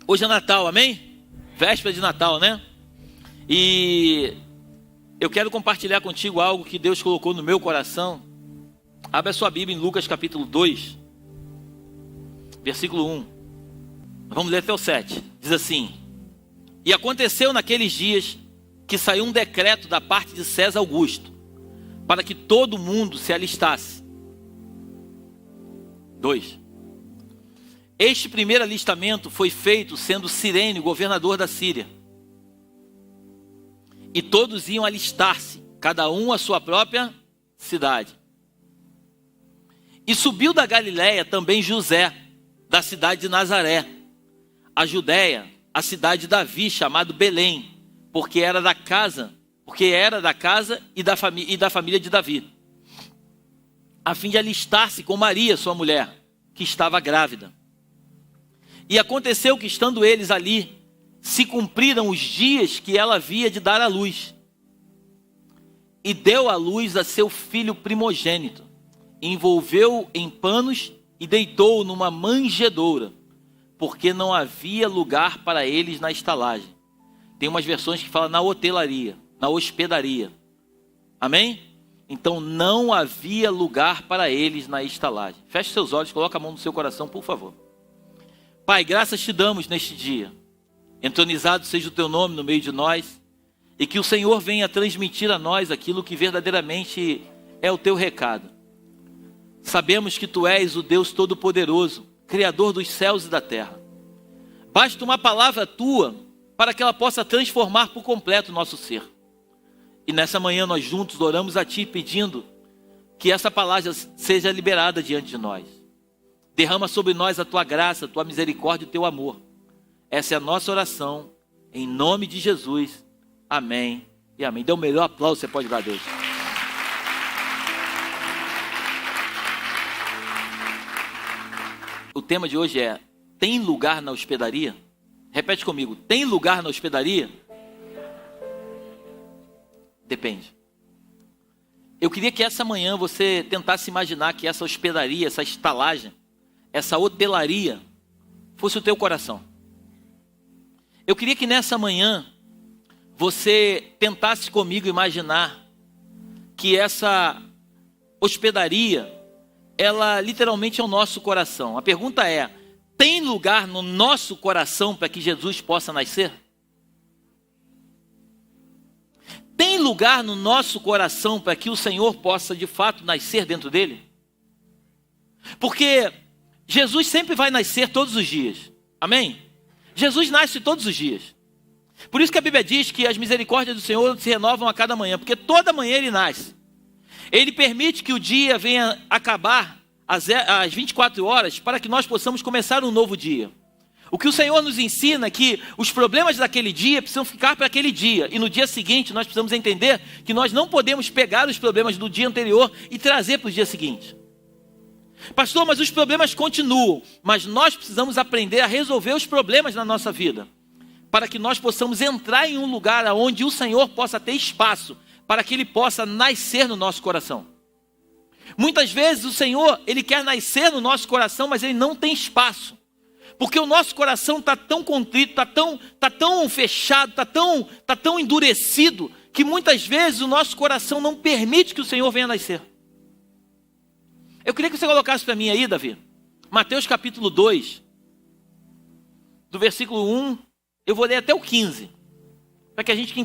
Hoje é Natal, amém? Véspera de Natal, né? E eu quero compartilhar contigo algo que Deus colocou no meu coração. Abre a sua Bíblia em Lucas capítulo 2, versículo 1. Vamos ler até o 7. Diz assim: E aconteceu naqueles dias que saiu um decreto da parte de César Augusto, para que todo mundo se alistasse. 2. Este primeiro alistamento foi feito sendo Cirene governador da Síria. E todos iam alistar-se, cada um à sua própria cidade. E subiu da Galiléia também José, da cidade de Nazaré, a Judéia, a cidade de Davi, chamado Belém, porque era da casa e da família de Davi, a fim de alistar-se com Maria, sua mulher, que estava grávida. E aconteceu que, estando eles ali, se cumpriram os dias que ela havia de dar à luz. E deu à luz a seu filho primogênito, envolveu-o em panos e deitou-o numa manjedoura, porque não havia lugar para eles na estalagem. Tem umas versões que falam na hotelaria, na hospedaria. Amém? Então não havia lugar para eles na estalagem. Feche seus olhos, coloca a mão no seu coração, por favor. Pai, graças te damos neste dia. Entronizado seja o teu nome no meio de nós, e que o Senhor venha transmitir a nós aquilo que verdadeiramente é o teu recado. Sabemos que tu és o Deus Todo-Poderoso, Criador dos céus e da terra. Basta uma palavra tua para que ela possa transformar por completo o nosso ser. E nessa manhã nós juntos oramos a ti pedindo que essa palavra seja liberada diante de nós. Derrama sobre nós a tua graça, a tua misericórdia e o teu amor. Essa é a nossa oração, em nome de Jesus. Amém e amém. Dê o melhor aplauso que você pode dar a Deus. O tema de hoje é: tem lugar na hospedaria? Repete comigo: tem lugar na hospedaria? Depende. Eu queria que essa manhã você tentasse imaginar que essa hospedaria, essa estalagem, essa hotelaria fosse o teu coração. Eu queria que nessa manhã você tentasse comigo imaginar que essa hospedaria, ela literalmente é o nosso coração. A pergunta é: tem lugar no nosso coração para que Jesus possa nascer? Tem lugar no nosso coração para que o Senhor possa de fato nascer dentro dele? Porque Jesus sempre vai nascer todos os dias. Amém? Jesus nasce todos os dias. Por isso que a Bíblia diz que as misericórdias do Senhor se renovam a cada manhã, porque toda manhã ele nasce. Ele permite que o dia venha acabar às 24 horas para que nós possamos começar um novo dia. O que o Senhor nos ensina é que os problemas daquele dia precisam ficar para aquele dia. E no dia seguinte nós precisamos entender que nós não podemos pegar os problemas do dia anterior e trazer para o dia seguinte. Pastor, mas os problemas continuam. Mas nós precisamos aprender a resolver os problemas na nossa vida, para que nós possamos entrar em um lugar onde o Senhor possa ter espaço, para que Ele possa nascer no nosso coração. Muitas vezes o Senhor, Ele quer nascer no nosso coração, mas Ele não tem espaço. Porque o nosso coração está tão contrito, está tão fechado, está tão endurecido, que muitas vezes o nosso coração não permite que o Senhor venha nascer. Eu queria que você colocasse para mim aí, Davi, Mateus capítulo 2, do versículo 1, eu vou ler até o 15, para que a gente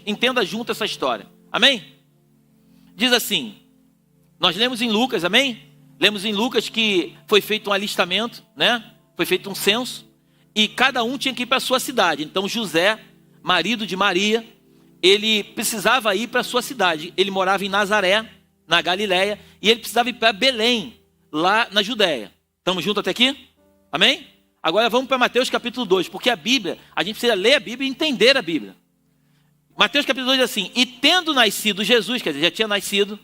entenda junto essa história. Amém? Diz assim, nós lemos em Lucas, amém? Lemos em Lucas que foi feito um alistamento, né? Foi feito um censo, e cada um tinha que ir para a sua cidade. Então José, marido de Maria, ele precisava ir para a sua cidade. Ele morava em Nazaré, na Galiléia, e ele precisava ir para Belém, lá na Judéia. Estamos juntos até aqui? Amém? Agora vamos para Mateus capítulo 2, porque a Bíblia, a gente precisa ler a Bíblia e entender a Bíblia. Mateus capítulo 2 diz assim: E tendo nascido Jesus, quer dizer, já tinha nascido,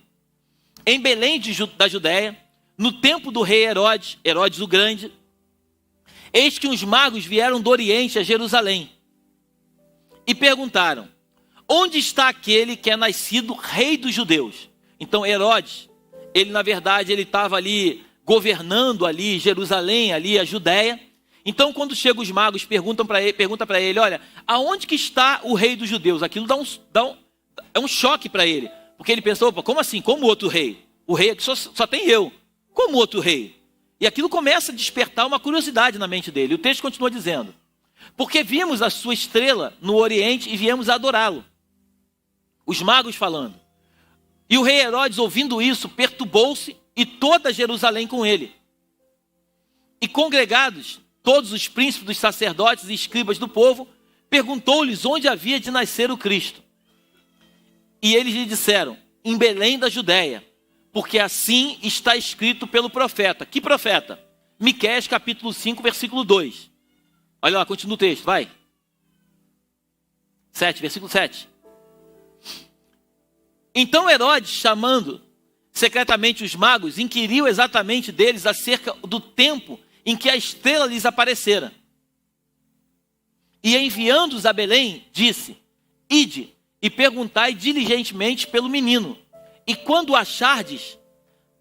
em Belém da Judéia, no tempo do rei Herodes o Grande, eis que uns magos vieram do Oriente a Jerusalém e perguntaram: onde está aquele que é nascido rei dos judeus? Então Herodes, ele na verdade, ele estava ali governando ali Jerusalém, ali a Judéia, Então, quando chegam os magos, pergunta para ele, olha, aonde que está o rei dos judeus? Aquilo é um choque para ele, porque ele pensou, opa, como assim? Como outro rei? O rei aqui só tem eu. Como outro rei? E aquilo começa a despertar uma curiosidade na mente dele. O texto continua dizendo, porque vimos a sua estrela no Oriente e viemos adorá-lo. Os magos falando. E o rei Herodes, ouvindo isso, perturbou-se e toda Jerusalém com ele. E congregados, todos os príncipes dos sacerdotes e escribas do povo, perguntou-lhes onde havia de nascer o Cristo. E eles lhe disseram, em Belém da Judéia, porque assim está escrito pelo profeta. Que profeta? Miqueias capítulo 5, versículo 2. Olha lá, continua o texto, vai. 7, versículo 7. Então Herodes, chamando secretamente os magos, inquiriu exatamente deles acerca do tempo em que a estrela lhes aparecera. E enviando-os a Belém, disse, ide e perguntai diligentemente pelo menino, e quando o achardes,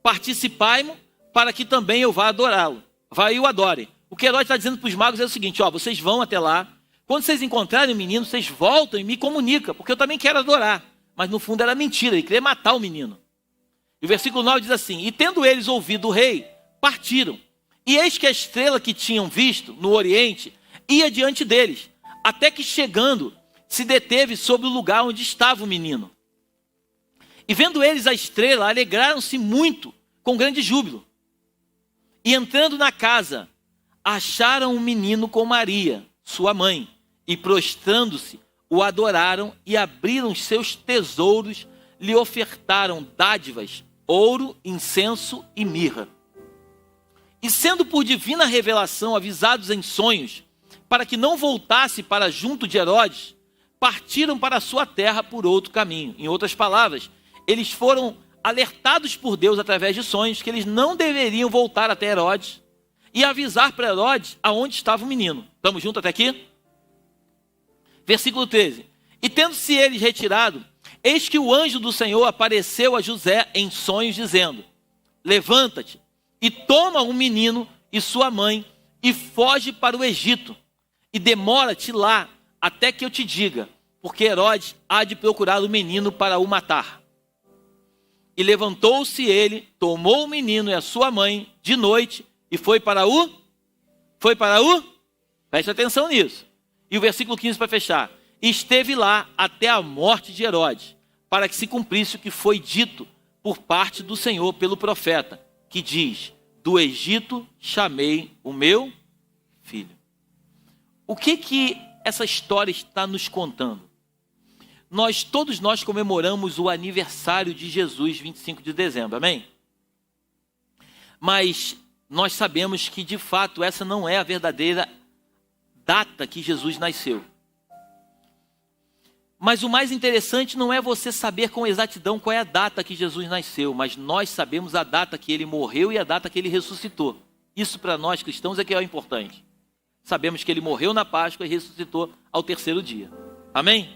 participai-mo, para que também eu vá adorá-lo. Vá e o adore. O que Herodes está dizendo para os magos é o seguinte, ó, vocês vão até lá, quando vocês encontrarem o menino, vocês voltam e me comunicam, porque eu também quero adorar. Mas no fundo era mentira, ele queria matar o menino. E o versículo 9 diz assim, e tendo eles ouvido o rei, partiram. E eis que a estrela que tinham visto no Oriente ia diante deles, até que chegando, se deteve sobre o lugar onde estava o menino. E vendo eles a estrela, alegraram-se muito, com grande júbilo. E entrando na casa, acharam um menino com Maria, sua mãe, e prostrando-se, o adoraram e abriram os seus tesouros, lhe ofertaram dádivas, ouro, incenso e mirra. E sendo por divina revelação avisados em sonhos, para que não voltasse para junto de Herodes, partiram para a sua terra por outro caminho. Em outras palavras, eles foram alertados por Deus através de sonhos que eles não deveriam voltar até Herodes e avisar para Herodes aonde estava o menino. Estamos juntos até aqui? Versículo 13. E tendo-se eles retirado, eis que o anjo do Senhor apareceu a José em sonhos, dizendo, levanta-te e toma um menino e sua mãe e foge para o Egito e demora-te lá até que eu te diga, porque Herodes há de procurar o menino para o matar. E levantou-se ele, tomou o menino e a sua mãe de noite e foi para o... Preste atenção nisso. E o versículo 15 para fechar. E esteve lá até a morte de Herodes, para que se cumprisse o que foi dito por parte do Senhor pelo profeta, que diz, do Egito chamei o meu filho. O que essa história está nos contando? Todos nós comemoramos o aniversário de Jesus, 25 de dezembro, amém? Mas nós sabemos que, de fato, essa não é a verdadeira data que Jesus nasceu. Mas o mais interessante não é você saber com exatidão qual é a data que Jesus nasceu, mas nós sabemos a data que ele morreu e a data que ele ressuscitou. Isso para nós cristãos é que é o importante. Sabemos que ele morreu na Páscoa e ressuscitou ao terceiro dia. Amém?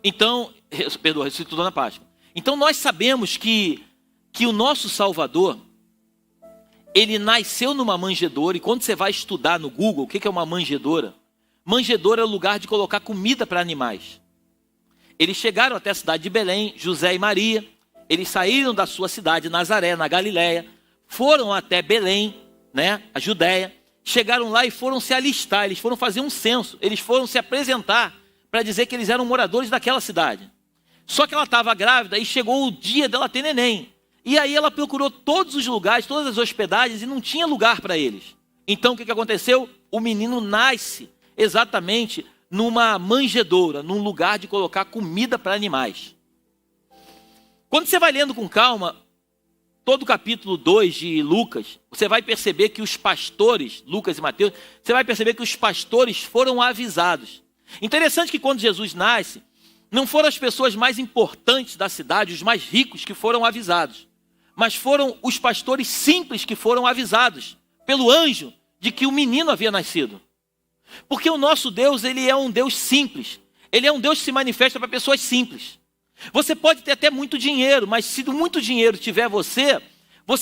Então, ressuscitou na Páscoa. Então nós sabemos que o nosso Salvador, ele nasceu numa manjedoura, e quando você vai estudar no Google, o que é uma manjedoura? Manjedoura é o lugar de colocar comida para animais. Eles chegaram até a cidade de Belém, José e Maria, eles saíram da sua cidade, Nazaré, na Galileia, foram até Belém, né, a Judéia, chegaram lá e foram se alistar, eles foram fazer um censo, eles foram se apresentar para dizer que eles eram moradores daquela cidade. Só que ela estava grávida e chegou o dia dela ter neném. E aí ela procurou todos os lugares, todas as hospedagens e não tinha lugar para eles. Então o que aconteceu? O menino nasce exatamente numa manjedoura, num lugar de colocar comida para animais. Quando você vai lendo com calma, todo o capítulo 2 de Lucas, você vai perceber que os pastores, Lucas e Mateus, você vai perceber que os pastores foram avisados. Interessante que quando Jesus nasce, não foram as pessoas mais importantes da cidade, os mais ricos que foram avisados, mas foram os pastores simples que foram avisados pelo anjo de que o menino havia nascido. Porque o nosso Deus, ele é um Deus simples. Ele é um Deus que se manifesta para pessoas simples. Você pode ter até muito dinheiro, mas se muito dinheiro tiver você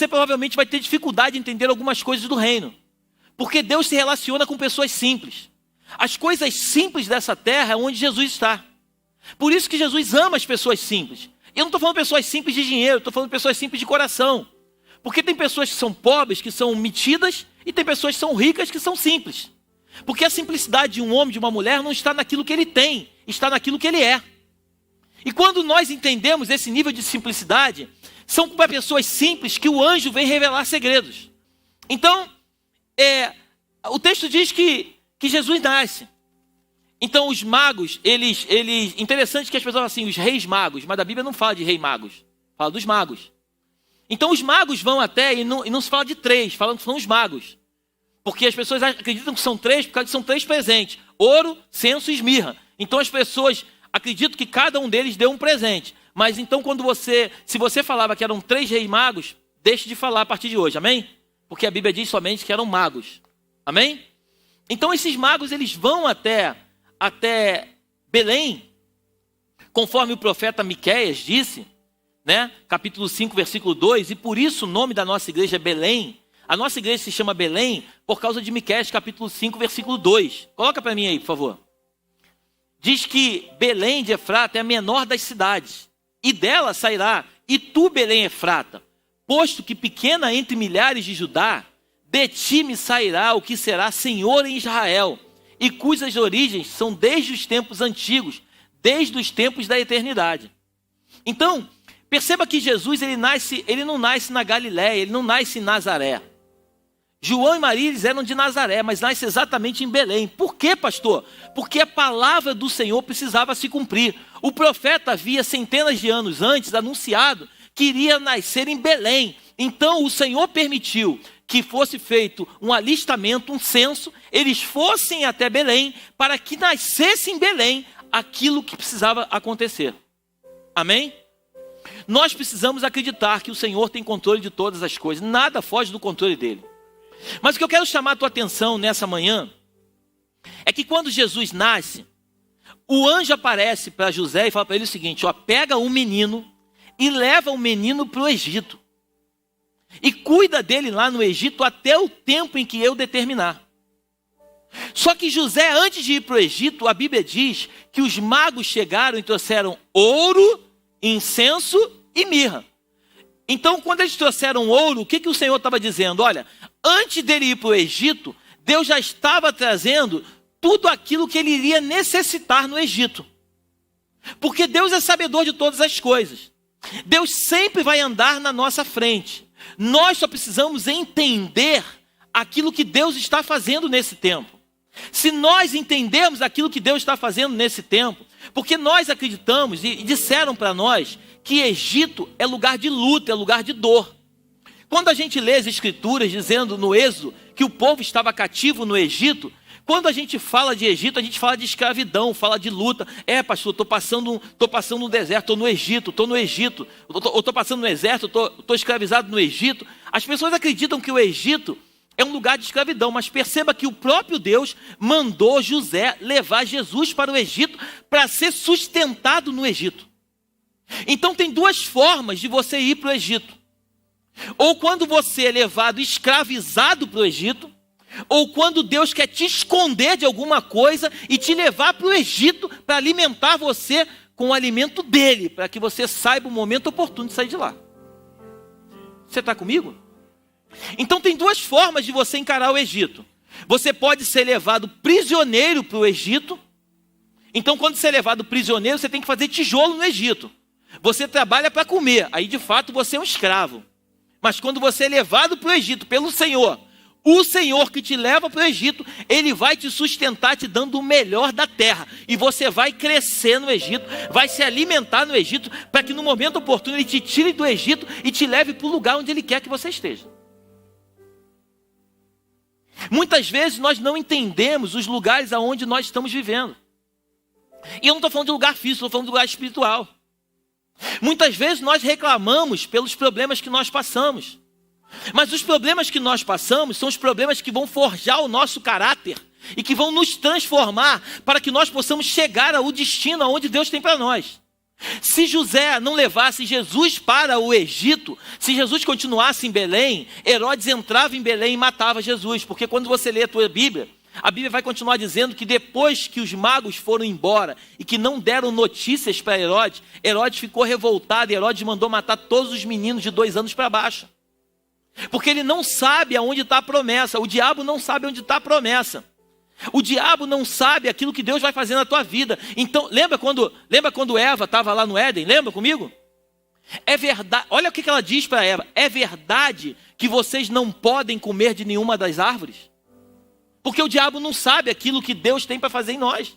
provavelmente vai ter dificuldade de entender algumas coisas do reino. Porque Deus se relaciona com pessoas simples. As coisas simples dessa terra é onde Jesus está. Por isso que Jesus ama as pessoas simples. Eu não estou falando pessoas simples de dinheiro, estou falando pessoas simples de coração. Porque tem pessoas que são pobres, que são metidas, e tem pessoas que são ricas, que são simples. Porque a simplicidade de um homem, de uma mulher, não está naquilo que ele tem, está naquilo que ele é. E quando nós entendemos esse nível de simplicidade, são para pessoas simples que o anjo vem revelar segredos. Então, o texto diz que Jesus nasce. Então os magos, interessante que as pessoas falam assim, os reis magos, mas a Bíblia não fala de rei magos, fala dos magos. Então os magos vão até, e não se fala de três, falam que são os magos. Porque as pessoas acreditam que são três, por causa que são três presentes, ouro, censo e esmirra. Então as pessoas acreditam que cada um deles deu um presente. Mas então se você falava que eram 3 reis magos, deixe de falar a partir de hoje, amém? Porque a Bíblia diz somente que eram magos, amém? Então esses magos, eles vão até Belém, conforme o profeta Miqueias disse, né? Capítulo 5, versículo 2, e por isso o nome da nossa igreja é Belém. A nossa igreja se chama Belém por causa de Miqueias, capítulo 5, versículo 2. Coloca para mim aí, por favor. Diz que Belém de Efrata é a menor das cidades, e dela sairá, e tu, Belém Efrata, posto que pequena entre milhares de Judá, de ti me sairá o que será Senhor em Israel, e cujas origens são desde os tempos antigos, desde os tempos da eternidade. Então, perceba que Jesus, ele não nasce na Galiléia, ele não nasce em Nazaré. João e Maria, eles eram de Nazaré, mas nasce exatamente em Belém. Por quê, pastor? Porque a palavra do Senhor precisava se cumprir. O profeta havia centenas de anos antes anunciado que iria nascer em Belém. Então o Senhor permitiu que fosse feito um alistamento, um censo, eles fossem até Belém, para que nascesse em Belém aquilo que precisava acontecer. Amém? Nós precisamos acreditar que o Senhor tem controle de todas as coisas, nada foge do controle dele. Mas o que eu quero chamar a tua atenção nessa manhã, é que quando Jesus nasce, o anjo aparece para José e fala para ele o seguinte, ó, pega o menino e leva o menino para o Egito. E cuida dele lá no Egito até o tempo em que eu determinar. Só que José, antes de ir para o Egito, a Bíblia diz que os magos chegaram e trouxeram ouro, incenso e mirra. Então, quando eles trouxeram ouro, o que o Senhor estava dizendo? Olha, antes dele ir para o Egito, Deus já estava trazendo tudo aquilo que ele iria necessitar no Egito. Porque Deus é sabedor de todas as coisas. Deus sempre vai andar na nossa frente. Nós só precisamos entender aquilo que Deus está fazendo nesse tempo. Se nós entendermos aquilo que Deus está fazendo nesse tempo, porque nós acreditamos e disseram para nós que Egito é lugar de luta, é lugar de dor. Quando a gente lê as escrituras dizendo no Êxodo que o povo estava cativo no Egito, quando a gente fala de Egito, a gente fala de escravidão, fala de luta. Pastor, estou passando no deserto, estou no Egito, estou passando no exército, estou escravizado no Egito. As pessoas acreditam que o Egito é um lugar de escravidão, mas perceba que o próprio Deus mandou José levar Jesus para o Egito para ser sustentado no Egito. Então tem 2 formas de você ir para o Egito. Ou quando você é levado escravizado para o Egito, ou quando Deus quer te esconder de alguma coisa e te levar para o Egito para alimentar você com o alimento dele, para que você saiba o momento oportuno de sair de lá. Você está comigo? Então tem 2 formas de você encarar o Egito. Você pode ser levado prisioneiro para o Egito. Então quando você é levado prisioneiro, você tem que fazer tijolo no Egito. Você trabalha para comer, aí de fato você é um escravo. Mas quando você é levado para o Egito pelo Senhor, o Senhor que te leva para o Egito, ele vai te sustentar te dando o melhor da terra. E você vai crescer no Egito, vai se alimentar no Egito, para que no momento oportuno ele te tire do Egito e te leve para o lugar onde ele quer que você esteja. Muitas vezes nós não entendemos os lugares aonde nós estamos vivendo. E eu não estou falando de lugar físico, estou falando de lugar espiritual. Muitas vezes nós reclamamos pelos problemas que nós passamos. Mas os problemas que nós passamos são os problemas que vão forjar o nosso caráter e que vão nos transformar para que nós possamos chegar ao destino aonde Deus tem para nós. Se José não levasse Jesus para o Egito, se Jesus continuasse em Belém, Herodes entrava em Belém e matava Jesus. Porque quando você lê a tua Bíblia, a Bíblia vai continuar dizendo que depois que os magos foram embora e que não deram notícias para Herodes, Herodes ficou revoltado e Herodes mandou matar todos os meninos de 2 anos para baixo. Porque ele não sabe aonde está a promessa. O diabo não sabe onde está a promessa. O diabo não sabe aquilo que Deus vai fazer na tua vida. Então, lembra quando Eva estava lá no Éden? Lembra comigo? É verdade. Olha o que ela diz para Eva. É verdade que vocês não podem comer de nenhuma das árvores? Porque o diabo não sabe aquilo que Deus tem para fazer em nós.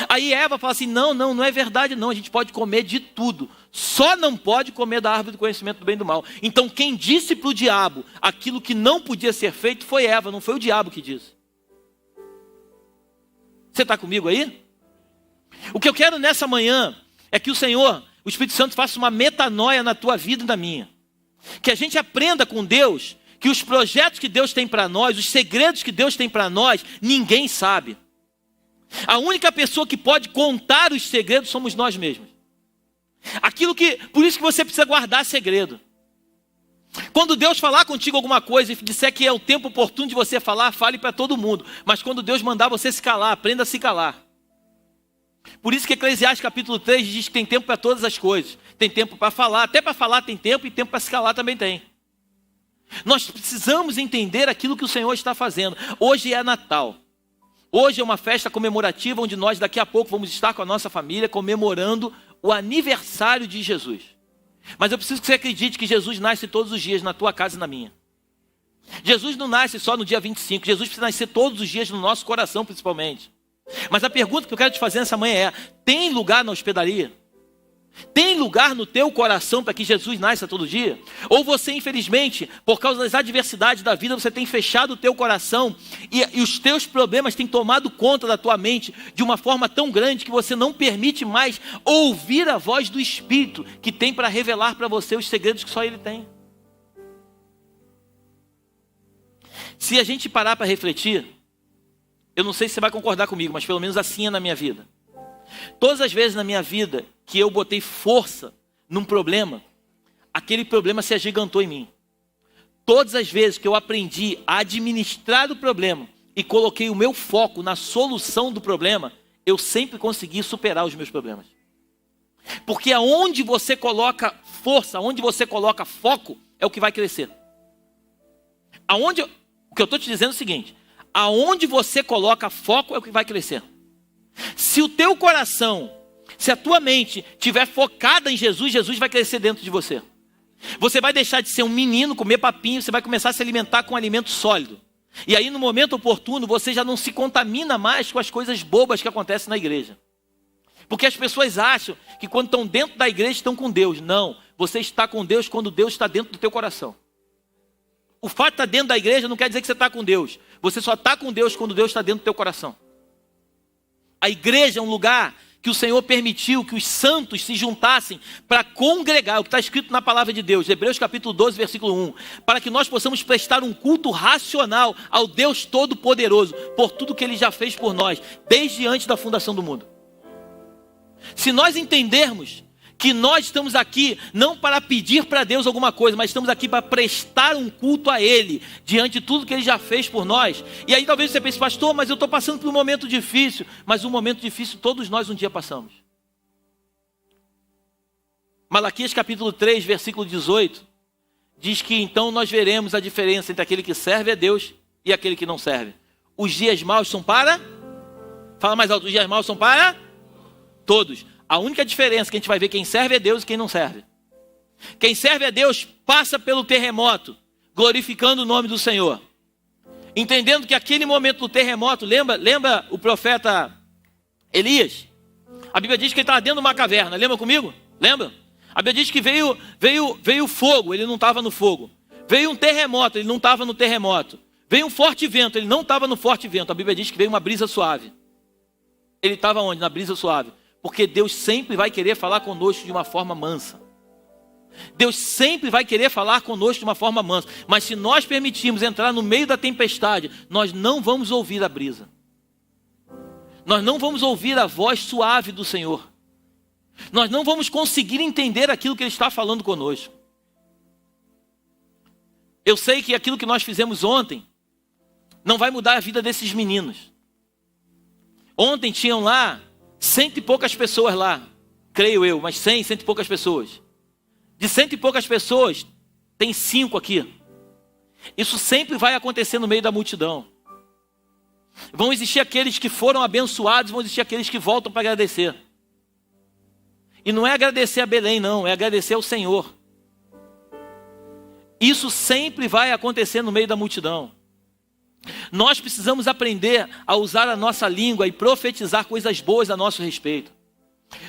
Aí Eva fala assim, não é verdade não, a gente pode comer de tudo, só não pode comer da árvore do conhecimento do bem e do mal. Então quem disse para o diabo aquilo que não podia ser feito foi Eva, não foi o diabo que disse. Você está comigo aí? O que eu quero nessa manhã é que o Senhor, o Espírito Santo, faça uma metanoia na tua vida e na minha. Que a gente aprenda com Deus que os projetos que Deus tem para nós, os segredos que Deus tem para nós, ninguém sabe. A única pessoa que pode contar os segredos somos nós mesmos. Por isso que você precisa guardar segredo. Quando Deus falar contigo alguma coisa e disser que é o tempo oportuno de você falar, fale para todo mundo. Mas quando Deus mandar você se calar, aprenda a se calar. Por isso que Eclesiastes capítulo 3 diz que tem tempo para todas as coisas. Tem tempo para falar, até para falar tem tempo, e tempo para se calar também tem. Nós precisamos entender aquilo que o Senhor está fazendo. Hoje é Natal. Hoje é uma festa comemorativa onde nós daqui a pouco vamos estar com a nossa família comemorando o aniversário de Jesus. Mas eu preciso que você acredite que Jesus nasce todos os dias na tua casa e na minha. Jesus não nasce só no dia 25, Jesus precisa nascer todos os dias no nosso coração principalmente. Mas a pergunta que eu quero te fazer nessa manhã é, tem lugar na hospedaria? Tem lugar no teu coração para que Jesus nasça todo dia? Ou você, infelizmente, por causa das adversidades da vida, você tem fechado o teu coração e os teus problemas têm tomado conta da tua mente de uma forma tão grande que você não permite mais ouvir a voz do Espírito que tem para revelar para você os segredos que só Ele tem. Se a gente parar para refletir, eu não sei se você vai concordar comigo, mas pelo menos assim é na minha vida. Todas as vezes na minha vida que eu botei força num problema, aquele problema se agigantou em mim. Todas as vezes que eu aprendi a administrar o problema e coloquei o meu foco na solução do problema, eu sempre consegui superar os meus problemas. Porque aonde você coloca força, aonde você coloca foco, é o que vai crescer. O que eu estou te dizendo é o seguinte, aonde você coloca foco é o que vai crescer. Se o teu coração, se a tua mente estiver focada em Jesus, Jesus vai crescer dentro de você. Você vai deixar de ser um menino, comer papinho, você vai começar a se alimentar com alimento sólido. E aí no momento oportuno, você já não se contamina mais com as coisas bobas que acontecem na igreja. Porque as pessoas acham que quando estão dentro da igreja estão com Deus. Não, você está com Deus quando Deus está dentro do teu coração. O fato de estar dentro da igreja não quer dizer que você está com Deus. Você só está com Deus quando Deus está dentro do teu coração. A igreja é um lugar que o Senhor permitiu que os santos se juntassem para congregar, o que está escrito na palavra de Deus, Hebreus capítulo 12, versículo 1, para que nós possamos prestar um culto racional ao Deus Todo-Poderoso, por tudo que Ele já fez por nós, desde antes da fundação do mundo. Se nós entendermos que nós estamos aqui não para pedir para Deus alguma coisa, mas estamos aqui para prestar um culto a Ele, diante de tudo que Ele já fez por nós. E aí talvez você pense, pastor, mas eu estou passando por um momento difícil. Mas um momento difícil todos nós um dia passamos. Malaquias capítulo 3, versículo 18, diz que então nós veremos a diferença entre aquele que serve a Deus e aquele que não serve. Os dias maus são para? Fala mais alto, os dias maus são para? Todos. A única diferença que a gente vai ver quem serve a Deus e quem não serve. Quem serve a Deus passa pelo terremoto, glorificando o nome do Senhor. Entendendo que aquele momento do terremoto, lembra o profeta Elias? A Bíblia diz que ele estava dentro de uma caverna, lembra comigo? Lembra? A Bíblia diz que veio fogo, ele não estava no fogo. Veio um terremoto, ele não estava no terremoto. Veio um forte vento, ele não estava no forte vento. A Bíblia diz que veio uma brisa suave. Ele estava onde? Na brisa suave. Porque Deus sempre vai querer falar conosco de uma forma mansa. Deus sempre vai querer falar conosco de uma forma mansa. Mas se nós permitirmos entrar no meio da tempestade, nós não vamos ouvir a brisa. Nós não vamos ouvir a voz suave do Senhor. Nós não vamos conseguir entender aquilo que Ele está falando conosco. Eu sei que aquilo que nós fizemos ontem não vai mudar a vida desses meninos. Ontem tinham lá 100 e poucas pessoas lá, creio eu, mas 100 e poucas pessoas. De 100 e poucas pessoas, tem 5 aqui. Isso sempre vai acontecer no meio da multidão. Vão existir aqueles que foram abençoados, vão existir aqueles que voltam para agradecer. E não é agradecer a Belém, não, é agradecer ao Senhor. Isso sempre vai acontecer no meio da multidão. Nós precisamos aprender a usar a nossa língua e profetizar coisas boas a nosso respeito.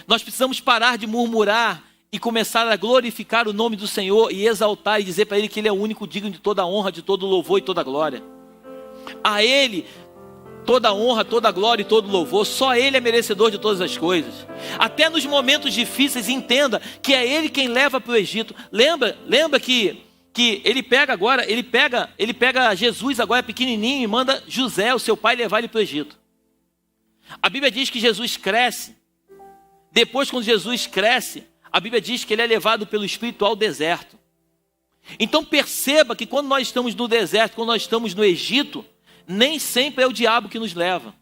Nós precisamos parar de murmurar e começar a glorificar o nome do Senhor e exaltar e dizer para Ele que Ele é o único digno de toda honra, de todo louvor e toda glória. A Ele toda honra, toda glória e todo louvor, só Ele é merecedor de todas as coisas. Até nos momentos difíceis, entenda que é Ele quem leva para o Egito. Lembra que ele pega agora, ele pega Jesus agora pequenininho e manda José, o seu pai, levar ele para o Egito. A Bíblia diz que Jesus cresce. Depois, quando Jesus cresce, a Bíblia diz que ele é levado pelo Espírito ao deserto. Então perceba que quando nós estamos no deserto, quando nós estamos no Egito, nem sempre é o diabo que nos leva.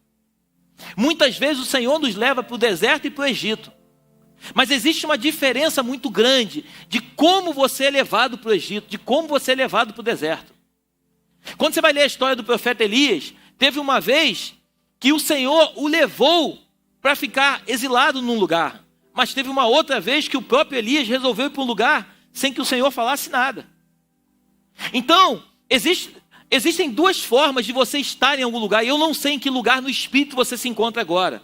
Muitas vezes o Senhor nos leva para o deserto e para o Egito. Mas existe uma diferença muito grande de como você é levado para o Egito, de como você é levado para o deserto. Quando você vai ler a história do profeta Elias, teve uma vez que o Senhor o levou para ficar exilado num lugar. Mas teve uma outra vez que o próprio Elias resolveu ir para um lugar sem que o Senhor falasse nada. Então, existem duas formas de você estar em algum lugar, e eu não sei em que lugar no Espírito você se encontra agora.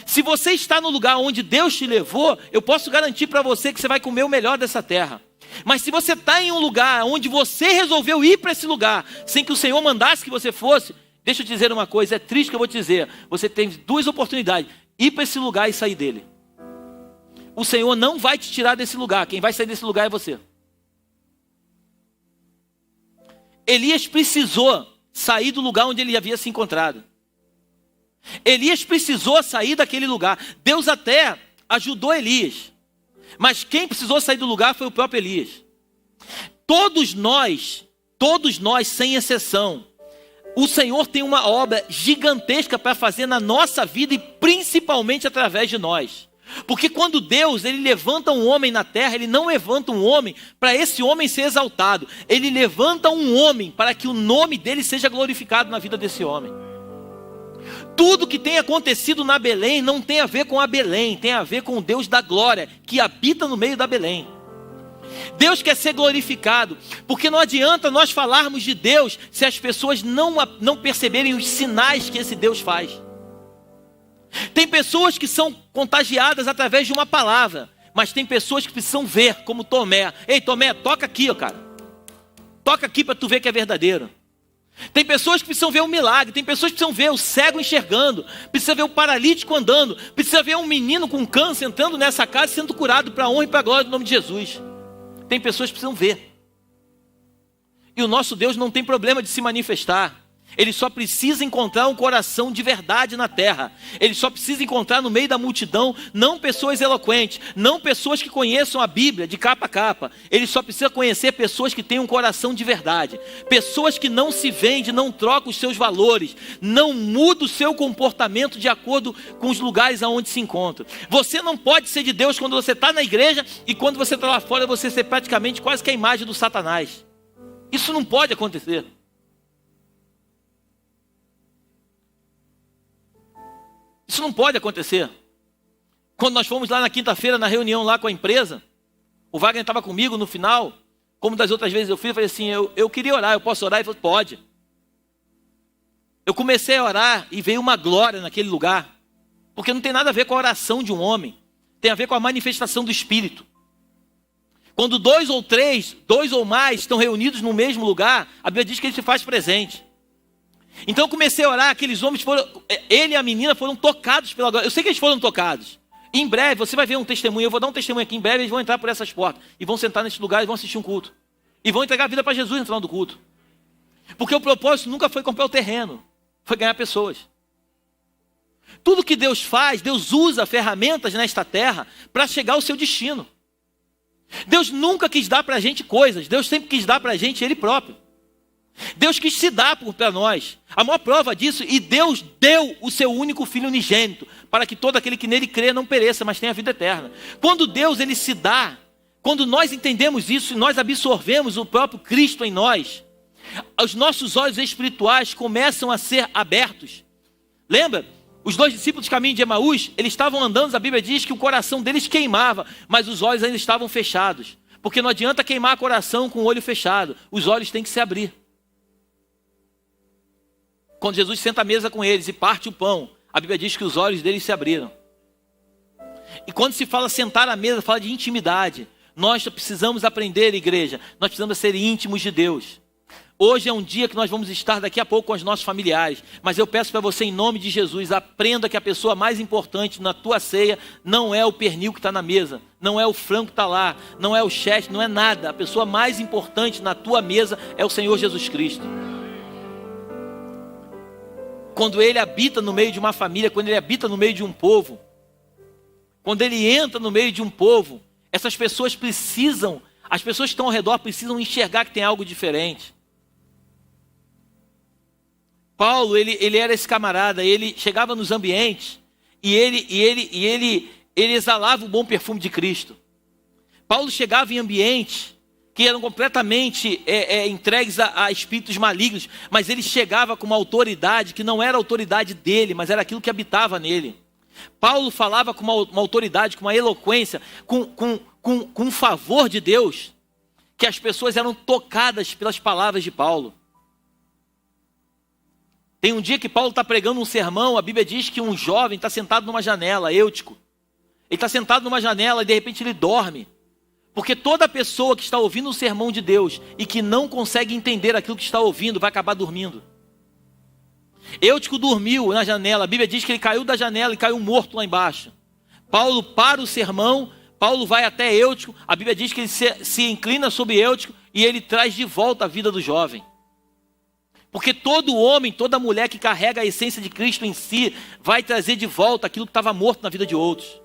Se você está no lugar onde Deus te levou, eu posso garantir para você que você vai comer o melhor dessa terra. Mas se você está em um lugar onde você resolveu ir para esse lugar, sem que o Senhor mandasse que você fosse, deixa eu te dizer uma coisa, é triste que eu vou te dizer, você tem duas oportunidades, ir para esse lugar e sair dele. O Senhor não vai te tirar desse lugar, quem vai sair desse lugar é você. Elias precisou sair do lugar onde ele havia se encontrado. Elias precisou sair daquele lugar. Deus até ajudou Elias. Mas quem precisou sair do lugar foi o próprio Elias. Todos nós, sem exceção, o Senhor tem uma obra gigantesca para fazer na nossa vida e principalmente através de nós. Porque quando Deus, Ele levanta um homem na terra, Ele não levanta um homem para esse homem ser exaltado. Ele levanta um homem para que o nome dele seja glorificado na vida desse homem. Tudo que tem acontecido na Belém não tem a ver com a Belém, tem a ver com o Deus da glória, que habita no meio da Belém. Deus quer ser glorificado, porque não adianta nós falarmos de Deus se as pessoas não perceberem os sinais que esse Deus faz. Tem pessoas que são contagiadas através de uma palavra, mas tem pessoas que precisam ver, como Tomé. Ei, Tomé, toca aqui, ó, cara. Toca aqui para tu ver que é verdadeiro. Tem pessoas que precisam ver um milagre, tem pessoas que precisam ver o cego enxergando, precisa ver o paralítico andando, precisa ver um menino com câncer entrando nessa casa sendo curado para a honra e para a glória do nome de Jesus. Tem pessoas que precisam ver. E o nosso Deus não tem problema de se manifestar. Ele só precisa encontrar um coração de verdade na terra. Ele só precisa encontrar no meio da multidão, não pessoas eloquentes, não pessoas que conheçam a Bíblia de capa a capa. Ele só precisa conhecer pessoas que têm um coração de verdade. Pessoas que não se vendem, não trocam os seus valores, não mudam o seu comportamento de acordo com os lugares aonde se encontra. Você não pode ser de Deus quando você está na igreja e quando você está lá fora você ser praticamente quase que a imagem do Satanás. Isso não pode acontecer. Isso não pode acontecer. Quando nós fomos lá na quinta-feira, na reunião lá com a empresa, o Wagner estava comigo no final, como das outras vezes eu falei assim, eu queria orar, eu posso orar? Ele falou, pode. Eu comecei a orar e veio uma glória naquele lugar, porque não tem nada a ver com a oração de um homem, tem a ver com a manifestação do Espírito. Quando 2 ou mais estão reunidos no mesmo lugar, a Bíblia diz que ele se faz presente. Então eu comecei a orar, aqueles homens ele e a menina foram tocados pela glória. Eu sei que eles foram tocados. E em breve, você vai ver um testemunho, eu vou dar um testemunho aqui, em breve eles vão entrar por essas portas. E vão sentar nesse lugar e vão assistir um culto. E vão entregar a vida para Jesus no final do culto. Porque o propósito nunca foi comprar o terreno, foi ganhar pessoas. Tudo que Deus faz, Deus usa ferramentas nesta terra para chegar ao seu destino. Deus nunca quis dar para a gente coisas, Deus sempre quis dar para a gente Ele próprio. Deus quis se dar para nós. A maior prova disso, e Deus deu o seu único Filho unigênito, para que todo aquele que nele crê não pereça, mas tenha vida eterna. Quando Deus Ele se dá, quando nós entendemos isso e nós absorvemos o próprio Cristo em nós, os nossos olhos espirituais começam a ser abertos. Lembra? Os 2 discípulos do caminho de Emaús, eles estavam andando, a Bíblia diz que o coração deles queimava, mas os olhos ainda estavam fechados. Porque não adianta queimar o coração com o olho fechado, os olhos têm que se abrir. Quando Jesus senta à mesa com eles e parte o pão, a Bíblia diz que os olhos deles se abriram. E quando se fala sentar à mesa, fala de intimidade. Nós precisamos aprender, igreja, nós precisamos ser íntimos de Deus. Hoje é um dia que nós vamos estar daqui a pouco com os nossos familiares, mas eu peço para você, em nome de Jesus, aprenda que a pessoa mais importante na tua ceia não é o pernil que está na mesa, não é o frango que está lá, não é o chefe, não é nada. A pessoa mais importante na tua mesa é o Senhor Jesus Cristo. Quando Ele habita no meio de uma família, quando Ele habita no meio de um povo, quando Ele entra no meio de um povo, essas pessoas precisam, as pessoas que estão ao redor precisam enxergar que tem algo diferente. Paulo, ele era esse camarada, ele chegava nos ambientes e ele exalava o bom perfume de Cristo. Paulo chegava em ambientes que eram completamente entregues a espíritos malignos, mas ele chegava com uma autoridade que não era a autoridade dele, mas era aquilo que habitava nele. Paulo falava com uma autoridade, com uma eloquência, com um favor de Deus, que as pessoas eram tocadas pelas palavras de Paulo. Tem um dia que Paulo está pregando um sermão, a Bíblia diz que um jovem está sentado numa janela, Eutico. Ele está sentado numa janela e de repente ele dorme. Porque toda pessoa que está ouvindo o sermão de Deus e que não consegue entender aquilo que está ouvindo, vai acabar dormindo. Eutico dormiu na janela, a Bíblia diz que ele caiu da janela e caiu morto lá embaixo. Paulo para o sermão, Paulo vai até Eutico, a Bíblia diz que ele se inclina sobre Eutico e ele traz de volta a vida do jovem. Porque todo homem, toda mulher que carrega a essência de Cristo em si, vai trazer de volta aquilo que estava morto na vida de outros.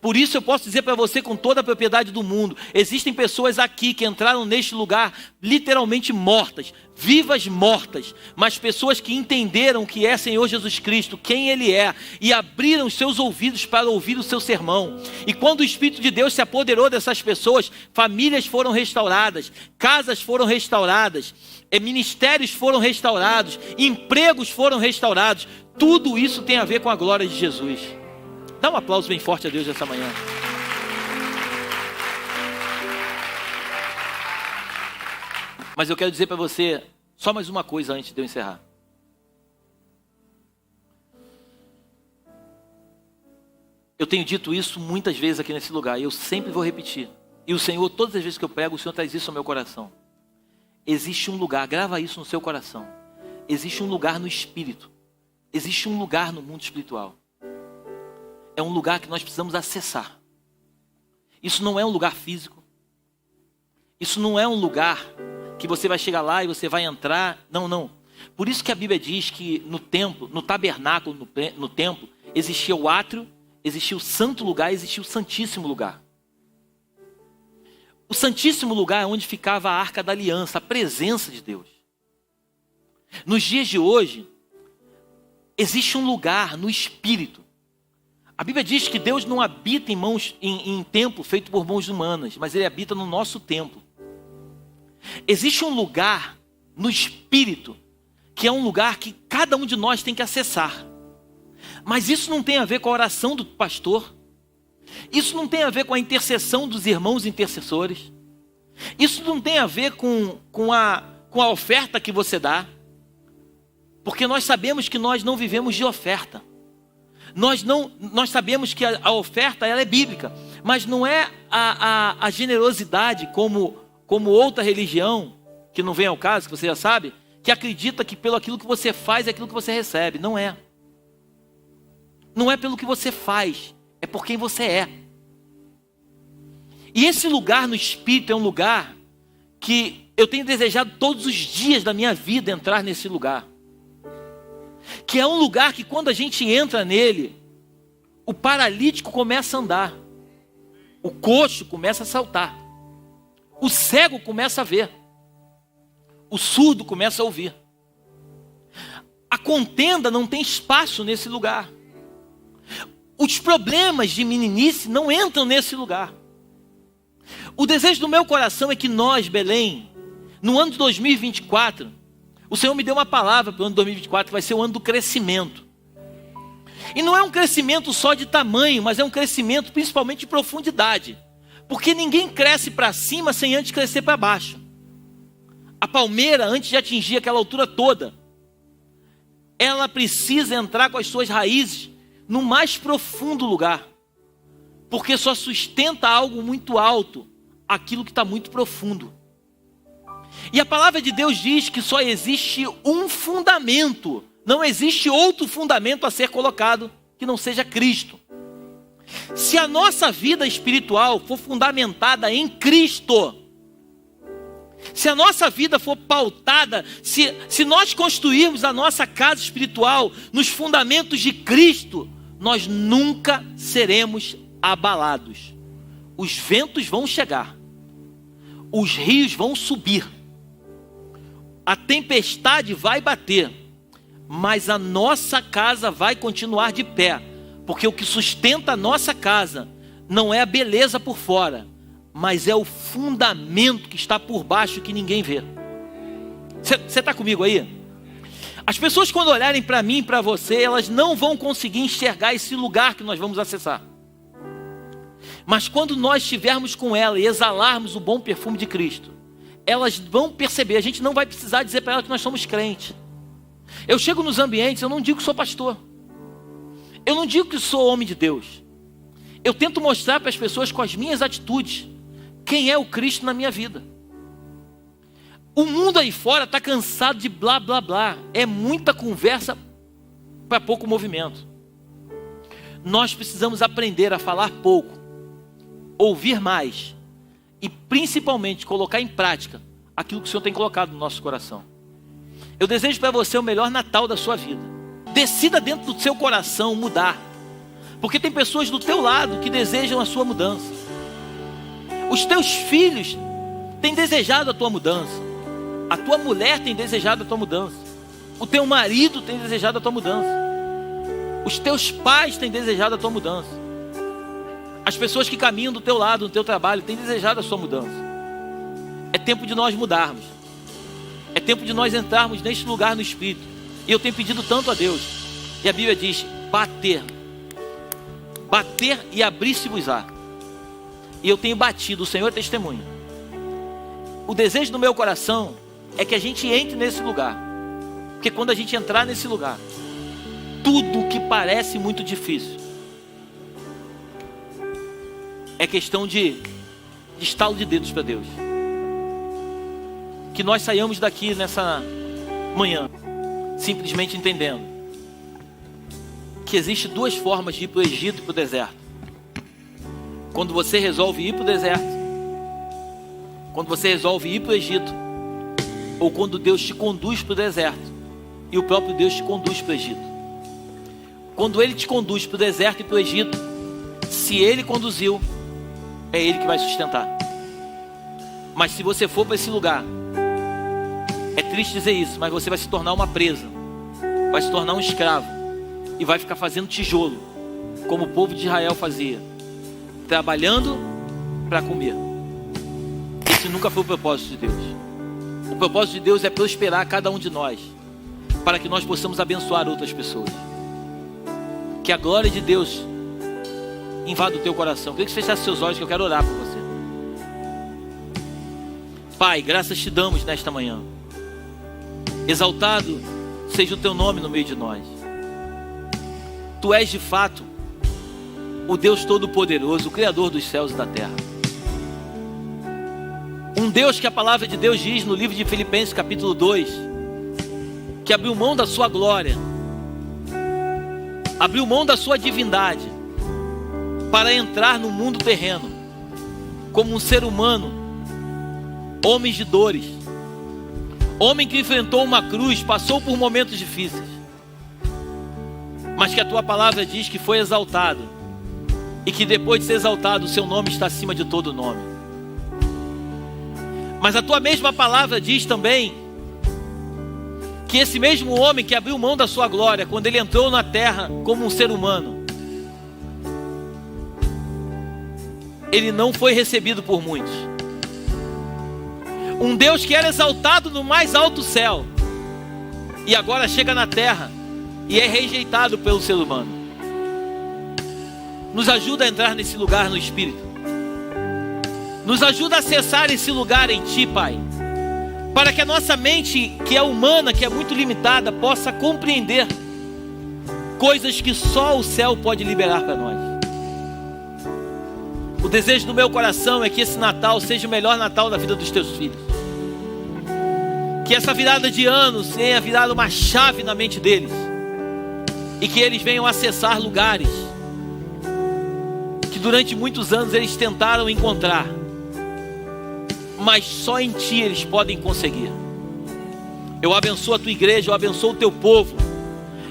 Por isso eu posso dizer para você com toda a propriedade do mundo, existem pessoas aqui que entraram neste lugar literalmente mortas, vivas mortas, mas pessoas que entenderam que é Senhor Jesus Cristo, quem Ele é, e abriram os seus ouvidos para ouvir o seu sermão. E quando o Espírito de Deus se apoderou dessas pessoas, famílias foram restauradas, casas foram restauradas, ministérios foram restaurados, empregos foram restaurados. Tudo isso tem a ver com a glória de Jesus. Dá um aplauso bem forte a Deus nessa manhã. Mas eu quero dizer para você só mais uma coisa antes de eu encerrar. Eu tenho dito isso muitas vezes aqui nesse lugar e eu sempre vou repetir. E o Senhor, todas as vezes que eu prego, o Senhor traz isso ao meu coração. Existe um lugar, grava isso no seu coração. Existe um lugar no espírito. Existe um lugar no mundo espiritual. É um lugar que nós precisamos acessar. Isso não é um lugar físico. Isso não é um lugar que você vai chegar lá e você vai entrar. Não, não. Por isso que a Bíblia diz que no templo, no tabernáculo, no templo, existia o átrio, existia o santo lugar, existia o santíssimo lugar. O santíssimo lugar é onde ficava a arca da aliança, a presença de Deus. Nos dias de hoje, existe um lugar no espírito. A Bíblia diz que Deus não habita em templo feito por mãos humanas, mas Ele habita no nosso templo. Existe um lugar no espírito, que é um lugar que cada um de nós tem que acessar. Mas isso não tem a ver com a oração do pastor. Isso não tem a ver com a intercessão dos irmãos intercessores. Isso não tem a ver com a oferta que você dá. Porque nós sabemos que nós não vivemos de oferta. Nós sabemos que a oferta ela é bíblica, mas não é a generosidade como outra religião, que não vem ao caso, que você já sabe, que acredita que pelo aquilo que você faz é aquilo que você recebe. Não é. Não é pelo que você faz, é por quem você é. E esse lugar no Espírito é um lugar que eu tenho desejado todos os dias da minha vida entrar nesse lugar. que é um lugar que quando a gente entra nele, o paralítico começa a andar, o coxo começa a saltar, o cego começa a ver, o surdo começa a ouvir. A contenda não tem espaço nesse lugar. Os problemas de meninice não entram nesse lugar. O desejo do meu coração é que nós, Belém, no ano de 2024, o Senhor me deu uma palavra para o ano de 2024, que vai ser o ano do crescimento. E não é um crescimento só de tamanho, mas é um crescimento principalmente de profundidade. Porque ninguém cresce para cima sem antes crescer para baixo. A palmeira, antes de atingir aquela altura toda, ela precisa entrar com as suas raízes no mais profundo lugar. Porque só sustenta algo muito alto, aquilo que está muito profundo. E a palavra de Deus diz que só existe um fundamento, não existe outro fundamento a ser colocado que não seja Cristo. Se a nossa vida espiritual for fundamentada em Cristo, se a nossa vida for pautada, se nós construirmos a nossa casa espiritual nos fundamentos de Cristo, nós nunca seremos abalados. Os ventos vão chegar, os rios vão subir, a tempestade vai bater, mas a nossa casa vai continuar de pé, porque o que sustenta a nossa casa não é a beleza por fora, mas é o fundamento que está por baixo que ninguém vê. Você está comigo aí? As pessoas, quando olharem para mim e para você, elas não vão conseguir enxergar esse lugar que nós vamos acessar. Mas quando nós estivermos com ela e exalarmos o bom perfume de Cristo, elas vão perceber. A gente não vai precisar dizer para elas que nós somos crentes. Eu chego nos ambientes, eu não digo que sou pastor, eu não digo que sou homem de Deus. Eu tento mostrar para as pessoas com as minhas atitudes quem é o Cristo na minha vida. O mundo aí fora está cansado de blá blá blá. É muita conversa para pouco movimento. Nós precisamos aprender a falar pouco, ouvir mais e principalmente colocar em prática aquilo que o Senhor tem colocado no nosso coração. Eu desejo para você o melhor Natal da sua vida. Decida dentro do seu coração mudar, porque tem pessoas do teu lado que desejam a sua mudança. Os teus filhos têm desejado a tua mudança, a tua mulher tem desejado a tua mudança, o teu marido tem desejado a tua mudança, os teus pais têm desejado a tua mudança, as pessoas que caminham do teu lado, no teu trabalho, têm desejado a sua mudança. É tempo de nós mudarmos, é tempo de nós entrarmos neste lugar no Espírito. E eu tenho pedido tanto a Deus, e a Bíblia diz: bater e abrir-se-vos-á. E eu tenho batido, o Senhor é testemunha. O desejo do meu coração é que a gente entre nesse lugar, porque quando a gente entrar nesse lugar, tudo que parece muito difícil é questão de estalo de dedos para Deus. Que nós saiamos daqui nessa manhã simplesmente entendendo que existem duas formas de ir para o Egito e para o deserto. Quando você resolve ir para o deserto, quando você resolve ir para o Egito, ou quando Deus te conduz para o deserto e o próprio Deus te conduz para o Egito. Quando Ele te conduz para o deserto e para o Egito, se Ele conduziu, é Ele que vai sustentar. Mas se você for para esse lugar, é triste dizer isso, mas você vai se tornar uma presa, vai se tornar um escravo e vai ficar fazendo tijolo, como o povo de Israel fazia, trabalhando para comer. Esse nunca foi o propósito de Deus. O propósito de Deus é prosperar cada um de nós, para que nós possamos abençoar outras pessoas. Que a glória de Deus invada o teu coração. Eu queria que você fechasse seus olhos, que eu quero orar por você. Pai, graças te damos nesta manhã. Exaltado seja o teu nome no meio de nós. Tu és de fato o Deus Todo-Poderoso, o Criador dos céus e da terra. Um Deus que a palavra de Deus diz no livro de Filipenses capítulo 2, que abriu mão da sua glória, abriu mão da sua divindade, para entrar no mundo terreno, como um ser humano, homem de dores, homem que enfrentou uma cruz, passou por momentos difíceis, mas que a tua palavra diz que foi exaltado, e que depois de ser exaltado, o seu nome está acima de todo nome. Mas a tua mesma palavra diz também que esse mesmo homem que abriu mão da sua glória, quando ele entrou na terra como um ser humano, ele não foi recebido por muitos. Um Deus que era exaltado no mais alto céu, e agora chega na terra e é rejeitado pelo ser humano. Nos ajuda a entrar nesse lugar no Espírito. Nos ajuda a acessar esse lugar em Ti, Pai, para que a nossa mente, que é humana, que é muito limitada, possa compreender coisas que só o céu pode liberar para nós. O desejo do meu coração é que esse Natal seja o melhor Natal da vida dos Teus filhos. Que essa virada de ano tenha virado uma chave na mente deles, e que eles venham acessar lugares que durante muitos anos eles tentaram encontrar, mas só em Ti eles podem conseguir. Eu abençoo a Tua igreja, eu abençoo o Teu povo.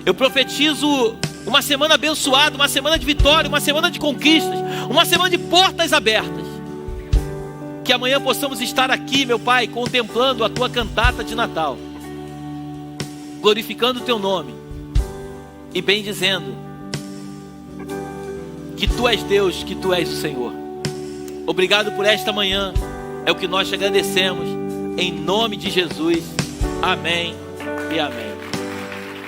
Eu profetizo uma semana abençoada, uma semana de vitória, uma semana de conquistas, uma semana de portas abertas. Que amanhã possamos estar aqui, meu Pai, contemplando a Tua cantata de Natal, glorificando o Teu nome e bendizendo que Tu és Deus, que Tu és o Senhor. Obrigado por esta manhã, é o que nós te agradecemos, em nome de Jesus. Amém e amém.